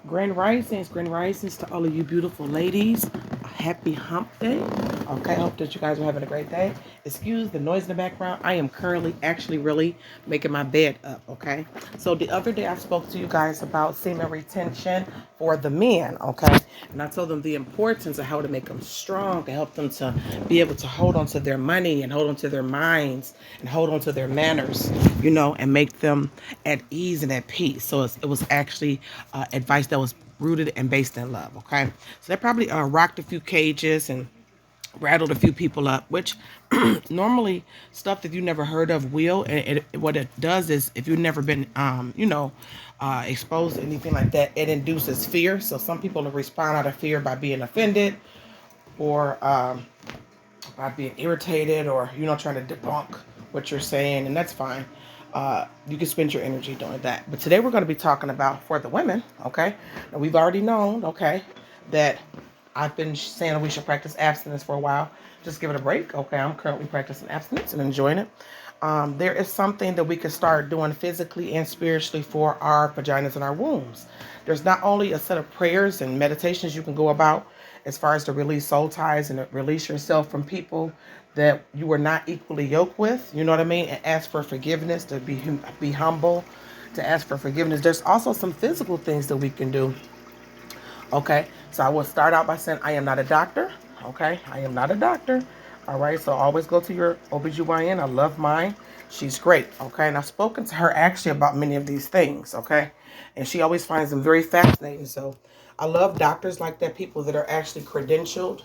Grand risings to all of you beautiful ladies. Happy hump day. Okay, I hope that you guys are having a great day. Excuse the noise in the background. I am currently actually really making my bed up. Okay, so the other day I spoke to you guys about semen retention for the men. Okay, and I told them the importance of how to make them strong, to help them to be able to hold on to their money and hold on to their minds and hold on to their manners, and make them at ease and at peace. So it was actually advice that was rooted and based in love. Okay, so that probably rocked a few cages and rattled a few people up, which normally stuff that you never heard of will. And what it does is, if you've never been, exposed to anything like that, it induces fear. So some people will respond out of fear by being offended or by being irritated or, trying to debunk what you're saying. And that's fine. You can spend your energy doing that. But today we're going to be talking about for the women, okay? Now we've already known, okay, that I've been saying we should practice abstinence for a while. Just give it a break. Okay, I'm currently practicing abstinence and enjoying it. There is something that we can start doing physically and spiritually for our vaginas and our wombs. There's not only a set of prayers and meditations you can go about as far as to release soul ties and release yourself from people that you are not equally yoked with, you know what I mean? And ask for forgiveness, to be humble, to ask for forgiveness. There's also some physical things that we can do. Okay, so I will start out by saying I am not a doctor. Okay, I am not a doctor. All right, so always go to your OBGYN. I love mine. She's great. Okay, and I've spoken to her actually about many of these things. Okay, and she always finds them very fascinating. So I love doctors like that, people that are actually credentialed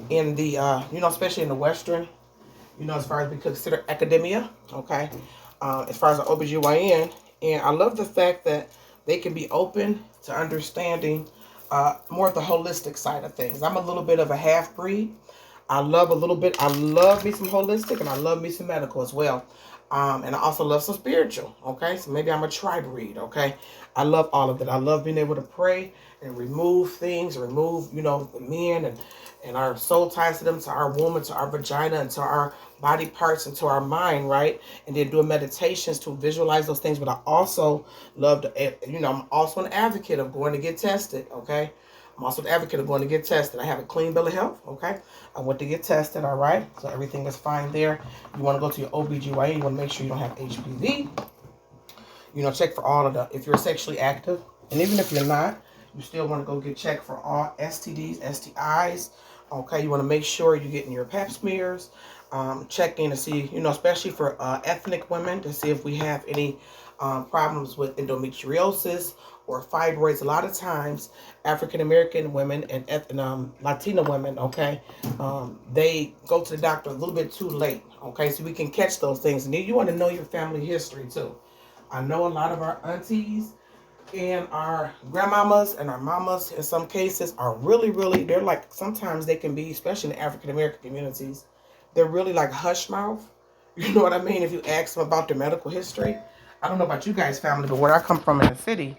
in the, especially in the Western, as far as we consider academia. Okay, as far as the OBGYN. And I love the fact that they can be open to understanding more of the holistic side of things. I'm a little bit of a half breed. I love me some holistic and I love me some medical as well. And I also love some spiritual. Okay. So maybe I'm a tri breed. Okay. I love all of it. I love being able to pray and remove things, the men and our soul ties to them, to our woman, to our vagina, and to our body parts, and to our mind, right? And then doing meditations to visualize those things. But I also love to, I'm also an advocate of going to get tested, okay? I'm also an advocate of going to get tested. I have a clean bill of health, okay? I went to get tested, all right? So everything is fine there. You want to go to your OBGYN, you want to make sure you don't have HPV. Check for all of the, if you're sexually active. And even if you're not, you still want to go get checked for all STDs, STIs. Okay, you want to make sure you're getting your pap smears, checking to see, especially for ethnic women, to see if we have any problems with endometriosis or fibroids. A lot of times, African American women and Latina women, okay, they go to the doctor a little bit too late. Okay, so we can catch those things. And then you want to know your family history too. I know a lot of our aunties and our grandmamas and our mamas in some cases are really, really, they're like, sometimes they can be, especially in the African American communities, they're really like hush mouth. You know what I mean? If you ask them about their medical history. I don't know about you guys' family, but where I come from in the city,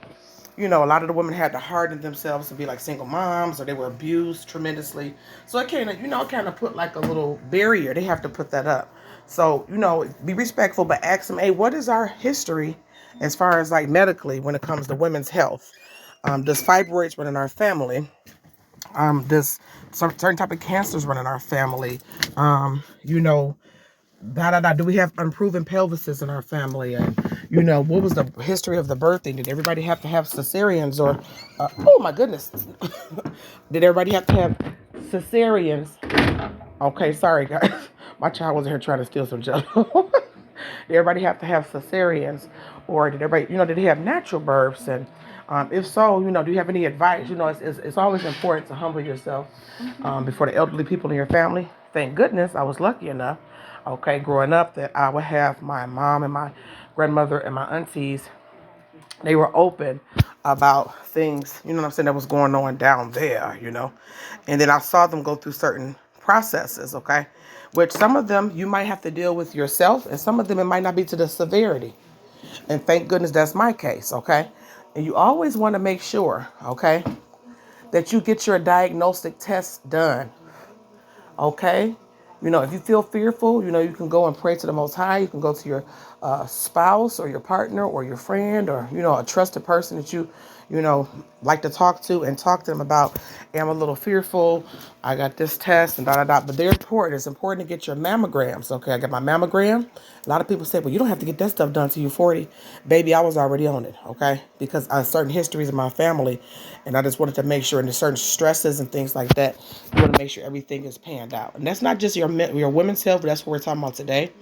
a lot of the women had to harden themselves to be like single moms, or they were abused tremendously. So it kind of put like a little barrier. They have to put that up. So, be respectful, but ask them, hey, what is our history as far as like medically when it comes to women's health? Does fibroids run in our family? Does some certain type of cancers run in our family? Do we have unproven pelvises in our family? And what was the history of the birthing? Did everybody have to have cesareans? Or oh my goodness, did everybody have to have cesareans? Okay, sorry guys, my child was here trying to steal some jello. Did everybody have to have cesareans, or did everybody, did they have natural births? And if so, do you have any advice? It's always important to humble yourself before the elderly people in your family. Thank goodness I was lucky enough, okay, growing up, that I would have my mom and my grandmother and my aunties. They were open about things, that was going on down there. And then I saw them go through certain processes, okay, which some of them you might have to deal with yourself, and some of them it might not be to the severity. And thank goodness that's my case, okay? And you always want to make sure, okay, that you get your diagnostic test done, okay? If you feel fearful, you can go and pray to the Most High. You can go to your spouse or your partner or your friend or, a trusted person that you like to talk to and talk to them about, hey, I'm a little fearful. I got this test and da da da. But they're important. It's important to get your mammograms. Okay, I got my mammogram. A lot of people say, well, you don't have to get that stuff done till you're 40. Baby, I was already on it. Okay, because I have certain histories in my family, and I just wanted to make sure, and there's certain stresses and things like that. You want to make sure everything is panned out, and that's not just your women's health, but that's what we're talking about today.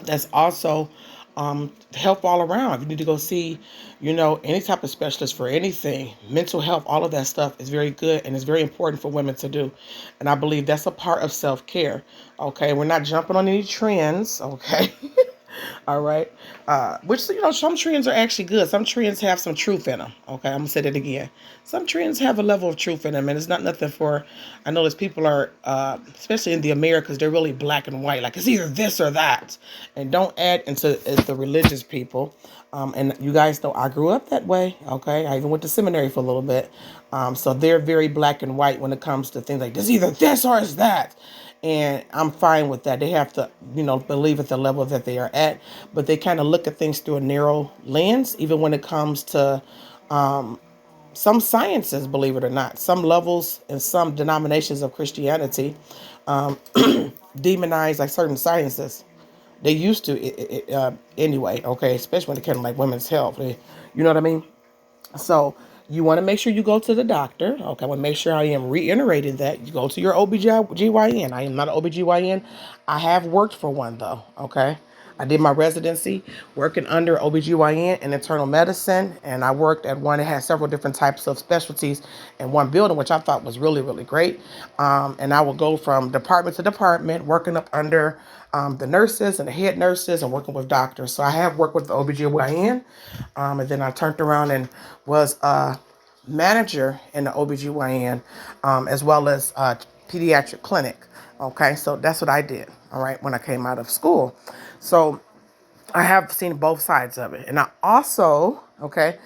That's also help all around. If you need to go see, any type of specialist for anything, mental health, all of that stuff is very good and it's very important for women to do. And I believe that's a part of self-care. Okay, we're not jumping on any trends. Okay. All right. Which, some trends are actually good. Some trends have some truth in them. Okay. I'm going to say that again. Some trends have a level of truth in them. And it's not nothing for, I notice people are, especially in the Americas, they're really black and white. Like it's either this or that. And don't add into the religious people. And you guys know I grew up that way. Okay. I even went to seminary for a little bit. So they're very black and white when it comes to things like this, either this or it's that. And I'm fine with that. They have to, believe at the level that they are at, but they kind of look at things through a narrow lens, even when it comes to some sciences, believe it or not. Some levels and some denominations of Christianity demonize like certain sciences. They used to, anyway, okay, especially when it came to like women's health. You know what I mean? So you want to make sure you go to the doctor. Okay, I want to make sure I am reiterating that. You go to your OBGYN. I am not an OBGYN. I have worked for one though, okay? I did my residency working under OBGYN in internal medicine, and I worked at one that had several different types of specialties in one building, which I thought was really, really great. And I would go from department to department, working up under the nurses and the head nurses and working with doctors. So I have worked with the OBGYN, and then I turned around and was a manager in the OBGYN, as well as a pediatric clinic. Okay, so that's what I did, all right, when I came out of school. So I have seen both sides of it. And I also, okay,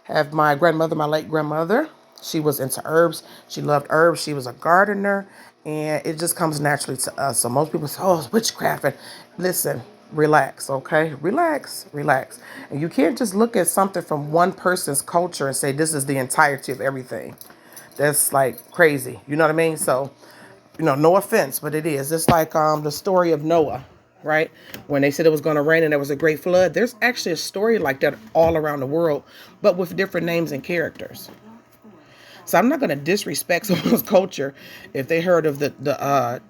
have my grandmother, my late grandmother. She was into herbs. She loved herbs. She was a gardener. And it just comes naturally to us. So most people say, oh, it's witchcraft. And listen, relax, okay? Relax, relax. And you can't just look at something from one person's culture and say this is the entirety of everything. That's like crazy. You know what I mean? So, no offense, but it is. It's like the story of Noah, right? When they said it was going to rain and there was a great flood. There's actually a story like that all around the world, but with different names and characters. So I'm not going to disrespect someone's culture if they heard of the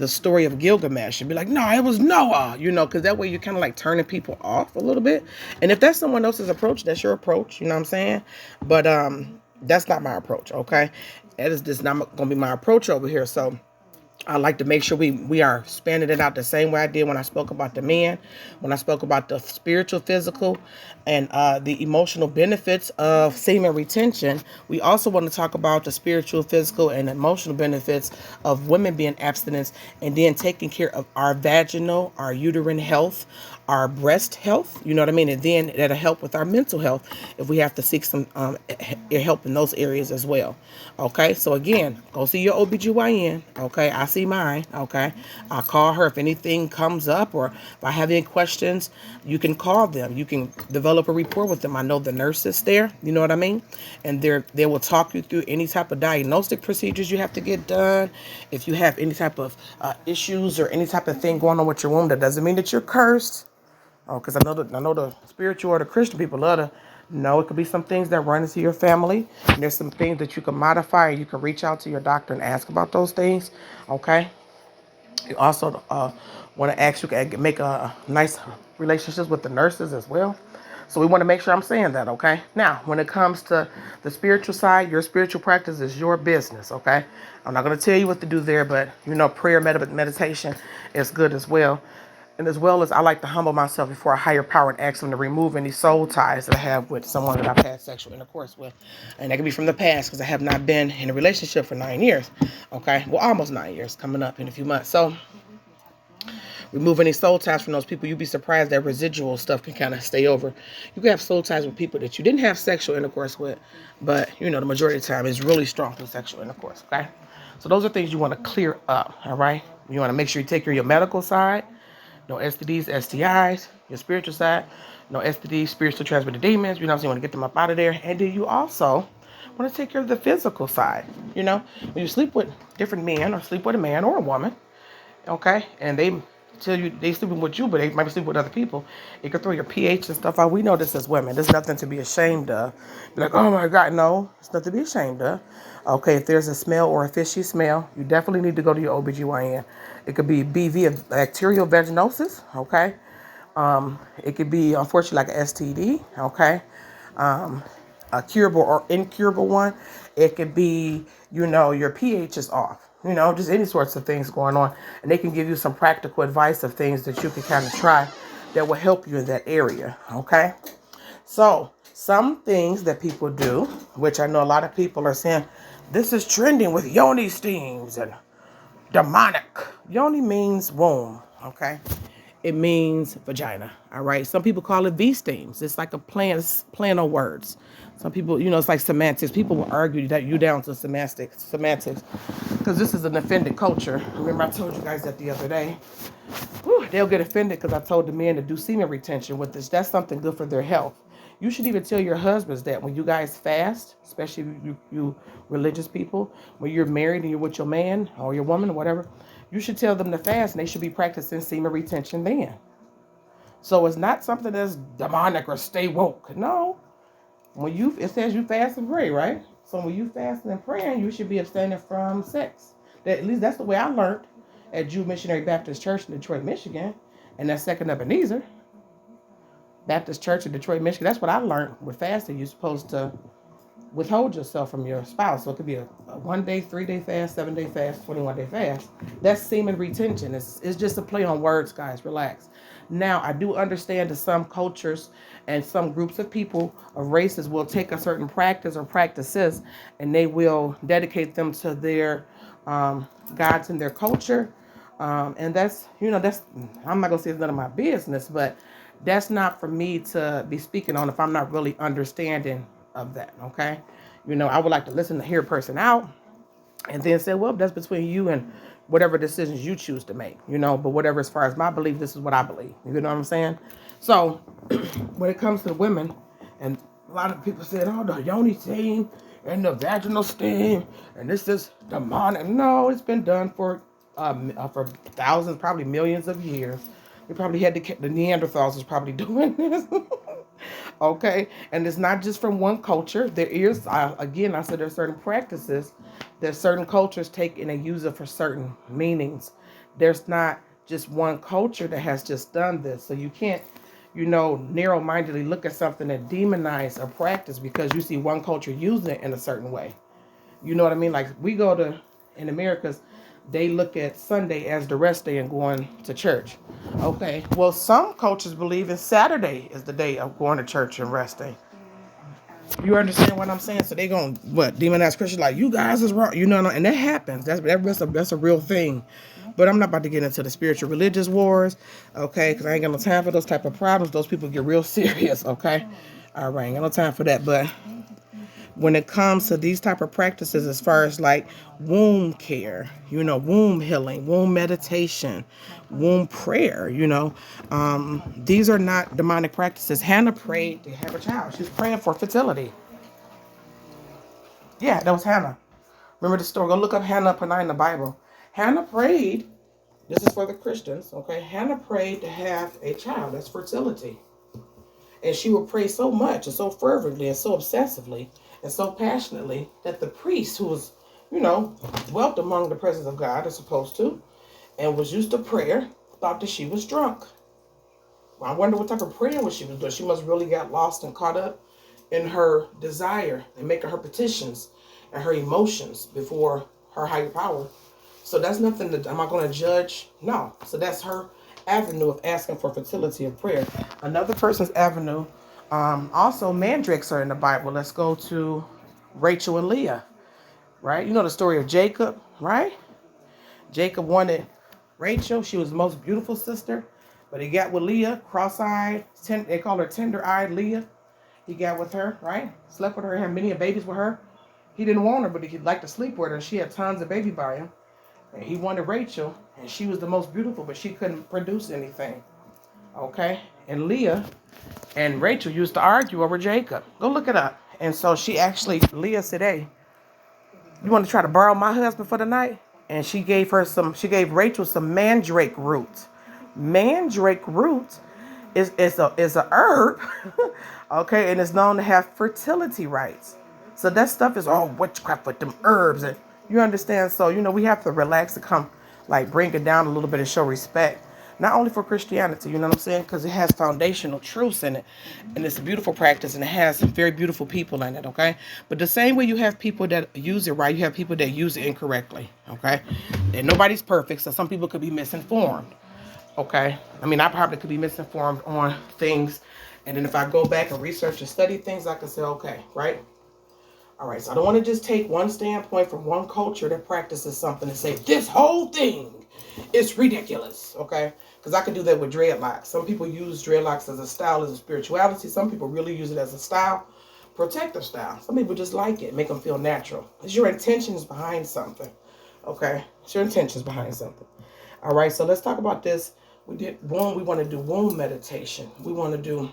story of Gilgamesh and be like, no, it was Noah, because that way you're kind of like turning people off a little bit. And if that's someone else's approach, that's your approach, you know what I'm saying? But that's not my approach, okay? That is just not going to be my approach over here. So I like to make sure we are spanning it out the same way I did when I spoke about the men, when I spoke about the spiritual, physical, and the emotional benefits of semen retention. We also want to talk about the spiritual, physical, and emotional benefits of women being abstinent and then taking care of our vaginal, our uterine health, our breast health, you know what I mean? And then that'll help with our mental health if we have to seek some help in those areas as well. Okay, so again, go see your OBGYN. Okay, I see mine. Okay, I'll call her if anything comes up or if I have any questions. You can call them. You can develop a rapport with them. I know the nurses there, you know what I mean? And they will talk you through any type of diagnostic procedures you have to get done. If you have any type of issues or any type of thing going on with your womb, that doesn't mean that you're cursed. Oh, because I know the spiritual or the Christian people love to know it could be some things that run into your family. And there's some things that you can modify and you can reach out to your doctor and ask about those things. Okay. You also want to ask, you can make a nice relationships with the nurses as well. So we want to make sure I'm saying that, okay? Now, when it comes to the spiritual side, your spiritual practice is your business, okay? I'm not going to tell you what to do there, but, prayer, meditation is good as well. And as well as I like to humble myself before a higher power and ask them to remove any soul ties that I have with someone that I've had sexual intercourse with. And that can be from the past because I have not been in a relationship for 9 years. Okay? Well, almost 9 years, coming up in a few months. So remove any soul ties from those people. You'd be surprised that residual stuff can kind of stay over. You can have soul ties with people that you didn't have sexual intercourse with, but, the majority of the time is really strong through sexual intercourse, okay? So those are things you want to clear up, all right? You want to make sure you take care of your medical side. no STDs, STIs, your spiritual side, no STDs, spiritual transmitted demons. You know what I'm saying? You want to get them up out of there. And then you also want to take care of the physical side. You know, when you sleep with different men or sleep with a man or a woman, okay, and they tell you they sleeping with you, but they might be sleeping with other people, it could throw your pH and stuff out. We know this as women. There's nothing to be ashamed of. Be like, oh my God, no, it's nothing to be ashamed of. Okay, if there's a smell or a fishy smell, you definitely need to go to your OBGYN. It could be BV, bacterial vaginosis, okay? It could be, unfortunately, like an STD, okay? A curable or incurable one. It could be, you know, your pH is off. You know, just any sorts of things going on. And they can give you some practical advice of things that you can kind of try that will help you in that area, okay? So, some things that people do, which I know a lot of people are saying, this is trending with yoni steams and demonic. Yoni means womb, okay? It means vagina, all right? Some people call it V-steams. It's like a plan of words. Some people, you know, it's like semantics. People will argue that you down to semantics, because this is an offended culture. Remember I told you guys that the other day. Whew, they'll get offended because I told the men to do semen retention with this. That's something good for their health. You should even tell your husbands that when you guys fast, especially you religious people, when you're married and you're with your man or your woman or whatever, you should tell them to fast and they should be practicing semen retention then. So it's not something that's demonic or stay woke. No. It says you fast and pray, right? So when you fast and praying, you should be abstaining from sex. At least that's the way I learned at Jew Missionary Baptist Church in Detroit, Michigan, and that's Second Ebenezer Baptist Church in Detroit, Michigan. That's what I learned with fasting. You're supposed to withhold yourself from your spouse. So it could be a 1 day, 3 day fast, 7 day fast, 21 day fast. That's semen retention. It's just a play on words, guys. Relax. Now, I do understand that some cultures and some groups of people of races will take a certain practice or practices and they will dedicate them to their gods and their culture. And that's, I'm not going to say it's none of my business, but that's not for me to be speaking on if I'm not really understanding of that, okay? I would like to listen to hear a person out and then say, well, that's between you and whatever decisions you choose to make, but whatever, as far as my belief, this is what I believe. You know what I'm saying? So when it comes to women, and a lot of people said, oh, the yoni steam and the vaginal steam, and this is demonic. No, it's been done for thousands, probably millions of years. We probably had the Neanderthals was probably doing this. Okay, and it's not just from one culture. There is, again, I said there's certain practices that certain cultures take and they use it for certain meanings. There's not just one culture that has just done this. So you can't, narrow-mindedly look at something and demonize a practice because you see one culture using it in a certain way. You know what I mean? Like in Americas, they look at Sunday as the rest day and going to church. Okay, well, some cultures believe in Saturday is the day of going to church and resting. You understand what I'm saying? So they going demonize Christians like you guys is wrong, and that happens. That's a real thing. But I'm not about to get into the spiritual religious wars, okay? Because I ain't got no time for those type of problems. Those people get real serious, okay? All right, ain't got no time for that. But when it comes to these type of practices, as far as like womb care, womb healing, womb meditation, womb prayer, these are not demonic practices. Hannah prayed to have a child. She was praying for fertility. Yeah, that was Hannah. Remember the story? Go look up Hannah Panay in the Bible. Hannah prayed. This is for the Christians, okay? Hannah prayed to have a child. That's fertility. And she would pray so much and so fervently and so obsessively and so passionately that the priest, who was, dwelt among the presence of God as supposed to, and was used to prayer, thought that she was drunk. Well, I wonder what type of prayer she was doing. She must really got lost and caught up in her desire and making her petitions and her emotions before her higher power. So that's nothing that, am I going to judge? No. So that's her avenue of asking for fertility of prayer. Another person's avenue, also mandrakes are in the Bible. Let's go to Rachel and Leah, right? You know the story of Jacob, right? Jacob wanted Rachel. She was the most beautiful sister, but he got with Leah, cross-eyed. They call her tender-eyed Leah. He got with her, right? Slept with her, had many babies with her. He didn't want her, but he liked to sleep with her. She had tons of baby by him. And he wanted Rachel, and she was the most beautiful, but she couldn't produce anything. Okay? And Leah and Rachel used to argue over Jacob. Go look it up. And so Leah said, hey, you want to try to borrow my husband for the night? And she gave Rachel some mandrake root. Mandrake root is a herb, okay, and it's known to have fertility rights. So that stuff is all witchcraft with them herbs, and you understand. So we have to relax and come, like, bring it down a little bit and show respect, not only for Christianity, you know what I'm saying, because it has foundational truths in it, and it's a beautiful practice, and it has very beautiful people in it, okay. But the same way you have people that use it right, you have people that use it incorrectly, okay. And nobody's perfect, so some people could be misinformed. Okay, I mean, I probably could be misinformed on things, and then if I go back and research and study things, I can say, okay, right? All right, so I don't want to just take one standpoint from one culture that practices something and say, this whole thing is ridiculous, okay? Because I could do that with dreadlocks. Some people use dreadlocks as a style, as a spirituality. Some people really use it as a style, protective style. Some people just like it, make them feel natural. It's your intentions behind something, okay? It's your intentions behind something. All right, so let's talk about this. We want to do womb meditation. We want to do,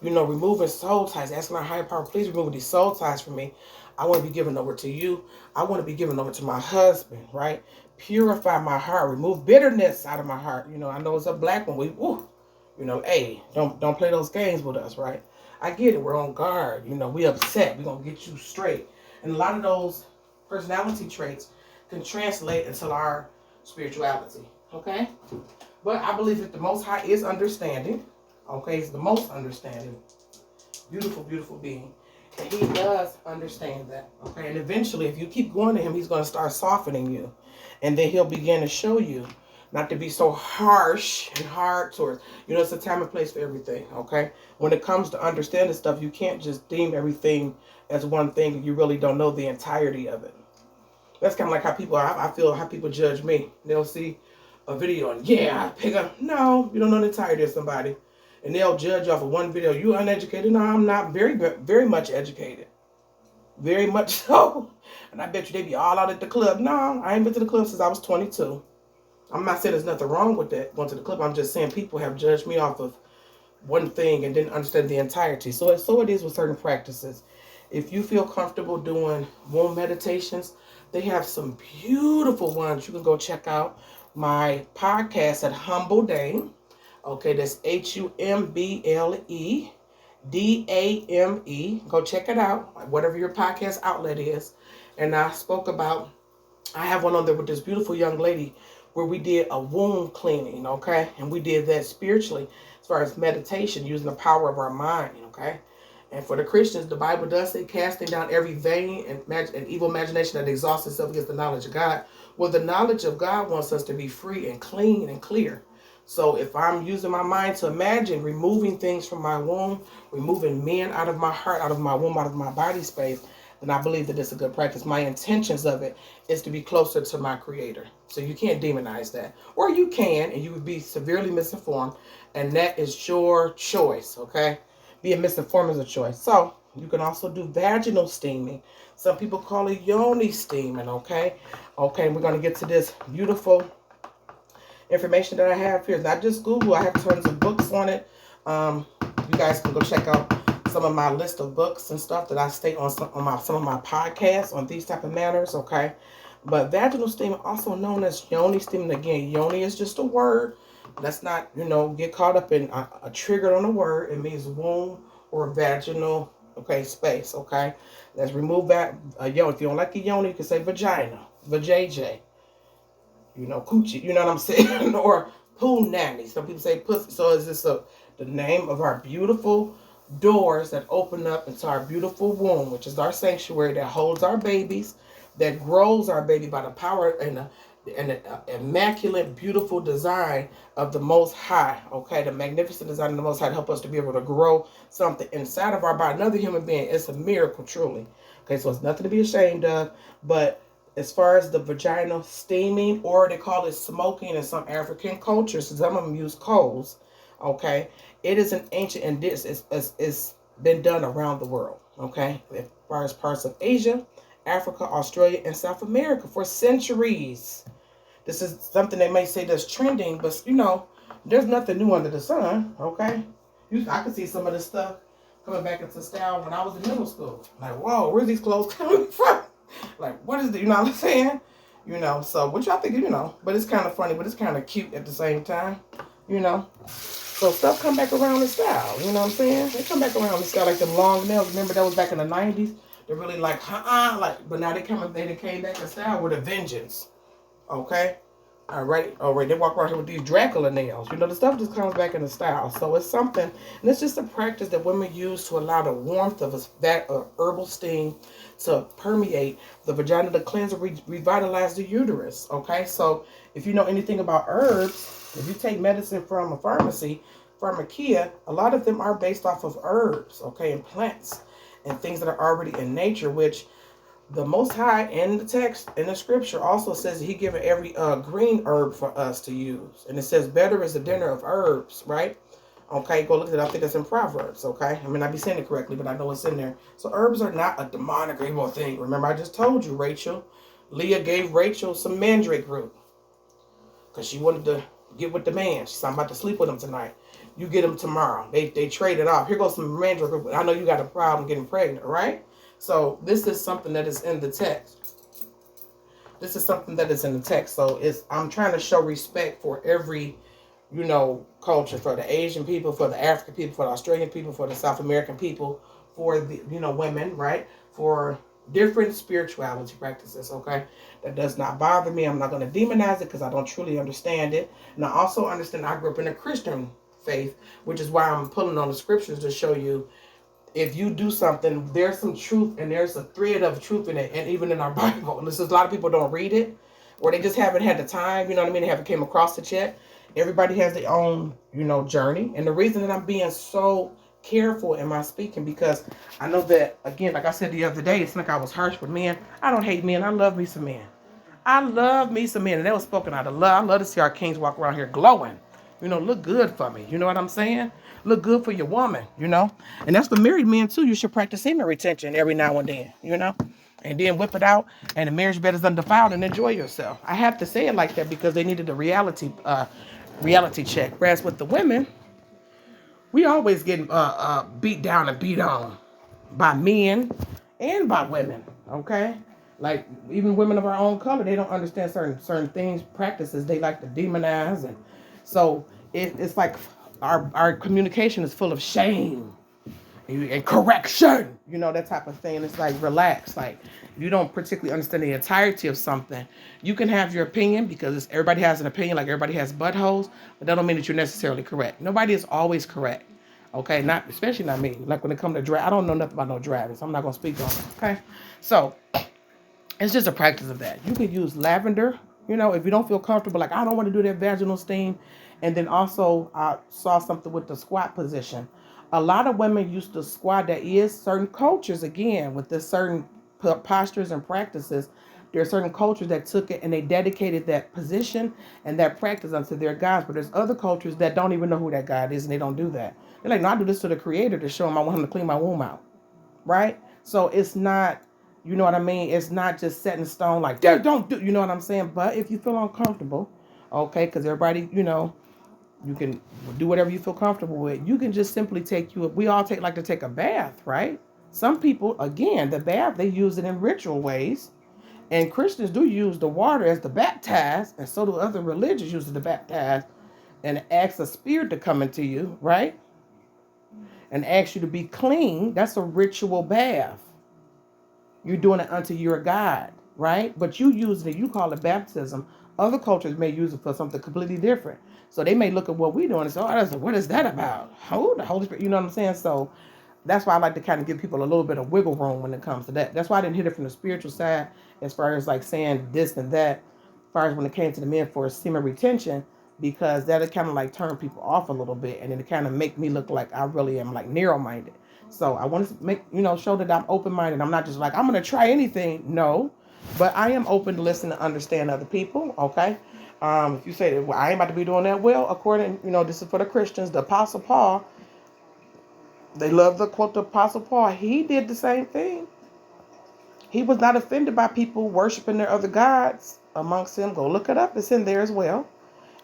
removing soul ties, asking our higher power, please remove these soul ties from me. I want to be given over to you. I want to be given over to my husband, right? Purify my heart, remove bitterness out of my heart. I know it's a black one. Hey, don't play those games with us, right? I get it. We're on guard. We upset. We're going to get you straight. And a lot of those personality traits can translate into our spirituality, okay? But I believe that the Most High is understanding, okay? He's the most understanding, beautiful, beautiful being. And he does understand that, okay? And eventually, if you keep going to him, he's going to start softening you. And then he'll begin to show you not to be so harsh and hard towards, it's a time and place for everything, okay? When it comes to understanding stuff, you can't just deem everything as one thing and you really don't know the entirety of it. That's kind of like how I feel how people judge me. They'll see a video and, I pick up. No, you don't know the entirety of somebody. And they'll judge off of one video. You uneducated? No, I'm not. Very, very much educated. Very much so. And I bet you they be all out at the club. No, I ain't been to the club since I was 22. I'm not saying there's nothing wrong with that, going to the club. I'm just saying people have judged me off of one thing and didn't understand the entirety. So it is with certain practices. If you feel comfortable doing womb meditations, they have some beautiful ones. You can go check out my podcast at Humble Dame. Okay, that's HUMBLEDAME. Go check it out, whatever your podcast outlet is. And I have one on there with this beautiful young lady where we did a womb cleaning, okay? And we did that spiritually as far as meditation, using the power of our mind, okay? And for the Christians, the Bible does say casting down every vain and evil imagination that exhausts itself against the knowledge of God. Well, the knowledge of God wants us to be free and clean and clear. So if I'm using my mind to imagine removing things from my womb, removing men out of my heart, out of my womb, out of my body space, then I believe that it's a good practice. My intentions of it is to be closer to my Creator. So you can't demonize that. Or you can, and you would be severely misinformed, and that is your choice, okay? Being misinformed is a choice. So you can also do vaginal steaming. Some people call it yoni steaming, okay? Okay, we're going to get to this beautiful information that I have here. It's not just Google. I have tons of books on it. You guys can go check out some of my list of books and stuff that I state on some of my podcasts on these type of matters, okay? But vaginal steaming, also known as yoni steaming. Again, yoni is just a word. Let's not, get caught up in a trigger on a word. It means womb or vaginal, okay, space, okay? Let's remove that yoni. If you don't like the yoni, you can say vagina, vajayjay, coochie, you know what I'm saying? Or poo nanny. Some people say pussy. So is this the name of our beautiful doors that open up into our beautiful womb, which is our sanctuary that holds our babies, that grows our baby by the power and the immaculate, beautiful design of the Most High, okay? The magnificent design of the Most High to help us to be able to grow something inside of our body, another human being. It's a miracle, truly. Okay, so it's nothing to be ashamed of, but as far as the vaginal steaming, or they call it smoking in some African cultures, some of them use coals, okay? It is an ancient, and this is been done around the world, okay? As far as parts of Asia Africa, Australia, and South America for centuries. This is something they may say that's trending, but there's nothing new under the sun. Okay, I could see some of this stuff coming back into style when I was in middle school. Like, whoa, where's these clothes coming from? Like, what is it? You know what I'm saying? So which I think but it's kind of funny, but it's kind of cute at the same time. So stuff come back around in style. You know what I'm saying? They come back around in style, like them long nails. Remember that was back in the '90s. They're really like, but now they came back in style with a vengeance. Okay. All right. They walk around here with these Dracula nails. The stuff just comes back into style. So it's something, and it's just a practice that women use to allow the warmth of that herbal steam to permeate the vagina, to cleanse and revitalize the uterus. Okay. So if you know anything about herbs, if you take medicine from a pharmacia, a lot of them are based off of herbs, okay, and plants and things that are already in nature, which the Most High in the text, in the scripture, also says that he given every green herb for us to use. And it says better is the dinner of herbs, right? Okay, go look at it. I think that's in Proverbs, okay? I may not be saying it correctly, but I know it's in there. So herbs are not a demonic or evil thing. Remember, I just told you, Leah gave Rachel some mandrake root because she wanted to get with the man. She said, I'm about to sleep with him tonight. You get him tomorrow. They traded off. Here goes some mandrake root. I know you got a problem getting pregnant, right? So this is something that is in the text. So I'm trying to show respect for every, culture, for the Asian people, for the African people, for the Australian people, for the South American people, for the, women, right? For different spirituality practices, okay? That does not bother me. I'm not going to demonize it because I don't truly understand it. And I also understand I grew up in a Christian faith, which is why I'm pulling on the scriptures to show you if you do something, there's some truth and there's a thread of truth in it, and even in our Bible. And this is, a lot of people don't read it, or they just haven't had the time, you know what I mean? They haven't came across it yet. Everybody has their own, journey. And the reason that I'm being so careful in my speaking, because I know that, again, like I said the other day, it's like I was harsh with men. I don't hate men. I love me some men. I love me some men. And that was spoken out of love. I love to see our kings walk around here glowing. Look good for me. You know what I'm saying? Look good for your woman, And that's for married men, too. You should practice semen retention every now and then, And then whip it out, and the marriage bed is undefiled, and enjoy yourself. I have to say it like that because they needed a reality check. Whereas with the women, we always get beat down and beat on by men and by women, okay? Like, even women of our own color, they don't understand certain things, practices. They like to demonize, and so it's like our communication is full of shame and correction, that type of thing. It's like, relax. Like, you don't particularly understand the entirety of something. You can have your opinion because everybody has an opinion, like everybody has buttholes, but that don't mean that you're necessarily correct. Nobody is always correct. Okay, especially not me. Like when it comes to drag, I don't know nothing about no dragons. So I'm not gonna speak on it. Okay, so it's just a practice of that. You could use lavender. If you don't feel comfortable, like I don't want to do that vaginal steam. And then also I saw something with the squat position. A lot of women used to squat. There is certain cultures, again, with the certain postures and practices. There are certain cultures that took it and they dedicated that position and that practice unto their gods. But there's other cultures that don't even know who that God is and they don't do that. They're like, no, I do this to the Creator to show him I want him to clean my womb out. Right? So it's not, you know what I mean? It's not just set in stone like, don't do, you know what I'm saying? But if you feel uncomfortable, okay, because everybody, you can do whatever you feel comfortable with. You can just simply we all like to take a bath, right? Some people, again, the bath, they use it in ritual ways. And Christians do use the water as the baptize, and so do other religions use it to baptize and ask a spirit to come into you, right? And ask you to be clean. That's a ritual bath. You're doing it unto your God, right? But you call it baptism. Other cultures may use it for something completely different. So they may look at what we're doing and say, what is that about? Oh, the Holy Spirit, you know what I'm saying? So that's why I like to kind of give people a little bit of wiggle room when it comes to that. That's why I didn't hit it from the spiritual side as far as like saying this and that, as far as when it came to the men for semen retention, because that'll kind of like turn people off a little bit and then it kind of make me look like I really am like narrow-minded. So I want to make, show that I'm open-minded. I'm not just like, I'm going to try anything. No, but I am open to listen and understand other people. Okay. If you say that, well, I ain't about to be doing that. Well, according, this is for the Christians, the Apostle Paul, they love the quote the Apostle Paul. He did the same thing. He was not offended by people worshiping their other gods amongst them. Go look it up. It's in there as well.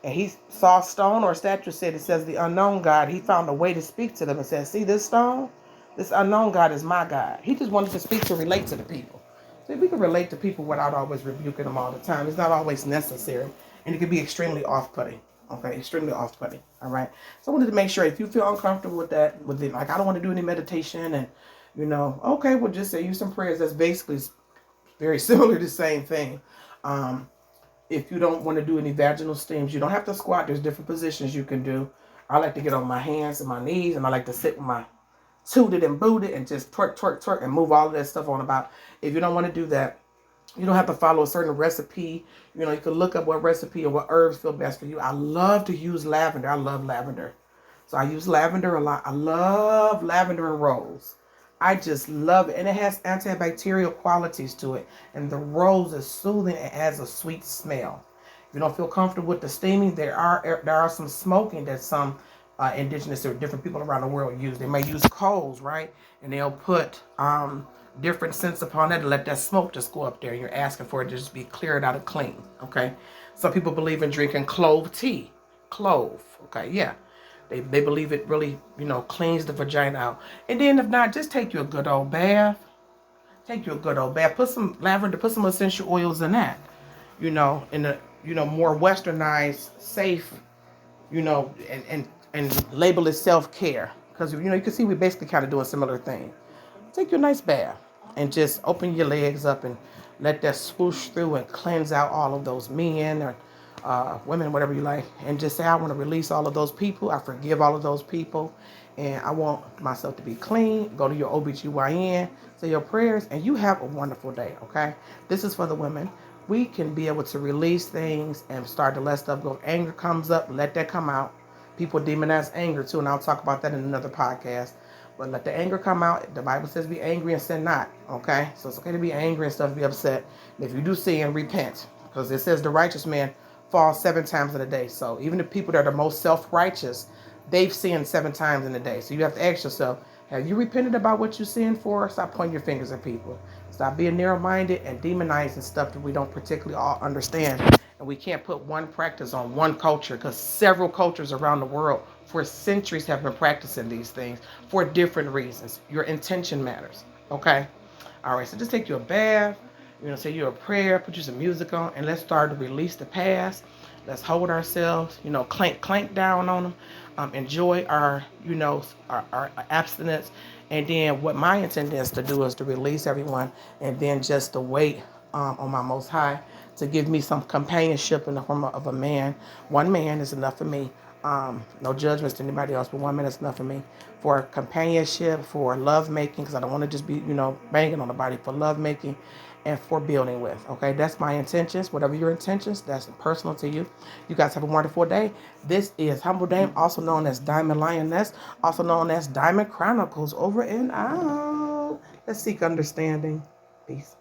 And he saw a stone or a statue, said it says the unknown God. He found a way to speak to them and said, see this stone? This unknown God is my God. He just wanted to speak to relate to the people. See, we can relate to people without always rebuking them all the time. It's not always necessary. And it can be extremely off-putting. Okay, extremely off-putting. All right. So I wanted to make sure if you feel uncomfortable with that, with it, like I don't want to do any meditation and, okay, we'll just say you some prayers. That's basically very similar to the same thing. If you don't want to do any vaginal steams, you don't have to squat. There's different positions you can do. I like to get on my hands and my knees, and I like to sit with my tooted and booted and just twerk, twerk, twerk, and move all of that stuff on about. If you don't want to do that, you don't have to follow a certain recipe. You can look up what recipe or what herbs feel best for you. I love to use lavender. I love lavender. So I use lavender a lot. I love lavender and rose. I just love it. And it has antibacterial qualities to it. And the rose is soothing. It has a sweet smell. If you don't feel comfortable with the steaming, there are some smoking that some indigenous or different people around the world use. They may use coals, right? And they'll put different scents upon it to let that smoke just go up there. You're asking for it to just be cleared out and clean, okay? Some people believe in drinking clove tea. Clove, okay, yeah. They believe it really, cleans the vagina out. And then if not, just take you a good old bath. Take you a good old bath. Put some lavender, put some essential oils in that. In a, more westernized, safe, and label it self-care. Because, you can see we basically kind of doing similar things. Take your nice bath and just open your legs up and let that swoosh through and cleanse out all of those men or women, whatever you like, and just say, I want to release all of those people. I forgive all of those people. And I want myself to be clean. Go to your OBGYN, say your prayers, and you have a wonderful day, okay? This is for the women. We can be able to release things and start to let stuff go. If anger comes up, let that come out. People demonize anger too, and I'll talk about that in another podcast. But let the anger come out. The Bible says be angry and sin not, okay? So it's okay to be angry and stuff, be upset. And if you do sin, repent. Because it says the righteous man falls 7 times in a day. So even the people that are most self-righteous, they've sinned 7 times in a day. So you have to ask yourself, have you repented about what you sinned for? Stop pointing your fingers at people. Stop being narrow-minded and demonizing stuff that we don't particularly all understand. And we can't put one practice on one culture because several cultures around the world for centuries have been practicing these things for different reasons. Your intention matters, okay? All right, so just take you a bath, say you a prayer, put you some music on, and let's start to release the past. Let's hold ourselves, clank down on them, enjoy our abstinence. And then what my intent is to do is to release everyone and then just to wait on my Most High to give me some companionship in the form of a man. One man is enough for me. No judgments to anybody else, but one man is enough for me. For companionship, for love making, because I don't want to just be, banging on the body, for love making and for building with. Okay, that's my intentions. Whatever your intentions, that's personal to you. You guys have a wonderful day. This is Humble Dame, also known as Diamond Lioness, also known as Diamond Chronicles. Over and out. Let's seek understanding. Peace.